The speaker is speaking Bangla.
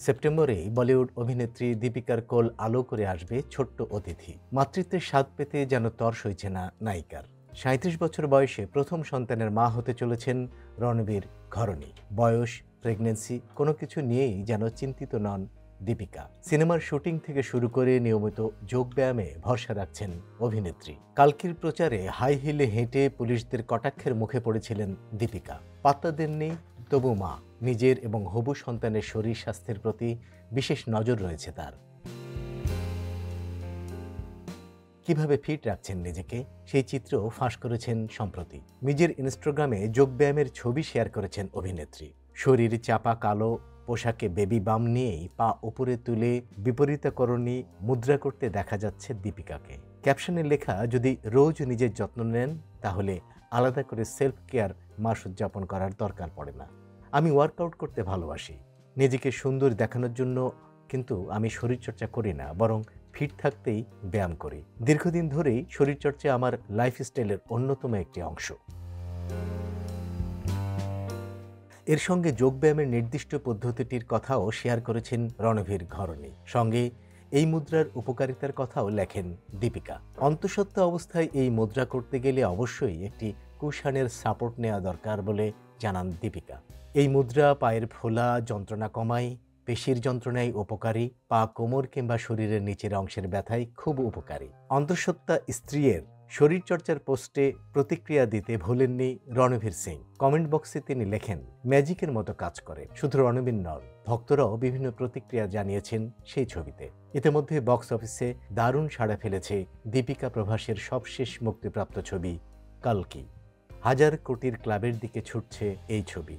সেপ্টেম্বরে বলিউড অভিনেত্রী দীপিকার কোল আলো করে আসবে ছোট্ট অতিথি। মাতৃত্বের স্বাদ পেতে যেন তর সইছে না নায়িকার। ৩৭ বছর বয়সে প্রথম সন্তানের মা হতে চলেছেন রণবীর ঘরণী। বয়স, প্রেগন্যান্সি কোনো কিছু নিয়েই যেন চিন্তিত নন দীপিকা। সিনেমার শুটিং থেকে শুরু করে নিয়মিত যোগব্যায়ামে ভরসা রাখছেন অভিনেত্রী। কালকির প্রচারে হাই হিলে হেঁটে পুলিশদের কটাক্ষের মুখে পড়েছিলেন দীপিকা। পাত্তা দেননি তবু মা। নিজের এবং হবু সন্তানের শরীর স্বাস্থ্যের প্রতি বিশেষ নজর রয়েছে তার। কিভাবে ফিট রাখছেন নিজেকে সেই চিত্র ফাঁস করেছেন সম্প্রতি। নিজের ইনস্টাগ্রামে যোগব্যায়ামের ছবি শেয়ার করেছেন অভিনেত্রী। শরীর চাপা কালো পোশাকে বেবি বাম নিয়েই পা উপরে তুলে বিপরীতকরণী মুদ্রা করতে দেখা যাচ্ছে দীপিকাকে। ক্যাপশনে লেখা, যদি রোজ নিজের যত্ন নেন তাহলে আলাদা করে সেলফ কেয়ার মাস উদযাপন করার দরকার পড়ে না। আমি ওয়ার্কআউট করতে ভালোবাসি, নিজেকে সুন্দর দেখানোর জন্য, কিন্তু আমি শরীরচর্চা করি না, বরং ফিট থাকতেই ব্যায়াম করি। দীর্ঘদিন ধরেই শরীরচর্চা আমার লাইফস্টাইলের অন্যতম একটি অংশ। এর সঙ্গে যোগব্যায়ামের নির্দিষ্ট পদ্ধতিটির কথাও শেয়ার করেছেন রণবীর ঘরণী। সঙ্গে এই মুদ্রার উপকারিতার কথাও লেখেন দীপিকা। অন্তঃসত্ত্বা অবস্থায় এই মুদ্রা করতে গেলে অবশ্যই একটি কুশনের সাপোর্ট নেওয়া দরকার বলে জানান দীপিকা। এই মুদ্রা পায়ের ফোলা যন্ত্রণা কমায়, পেশির যন্ত্রণায় উপকারী, পা, কোমর কিংবা শরীরের নিচের অংশের ব্যথায় খুব উপকারী। অন্তঃসত্ত্বা স্ত্রীর শরীরচর্চার পোস্টে প্রতিক্রিয়া দিতে ভোলেননি রণবীর সিং। কমেন্ট বক্সে তিনি লেখেন, ম্যাজিকের মতো কাজ করে। শুধু রণবীর নন, ভক্তরাও বিভিন্ন প্রতিক্রিয়া জানিয়েছেন সেই ছবিতে। ইতিমধ্যে বক্স অফিসে দারুণ সাড়া ফেলেছে দীপিকা প্রভাসের সবশেষ মুক্তিপ্রাপ্ত ছবি কালকি। ১,০০০ কোটির ক্লাবের দিকে ছুটছে এই ছবি।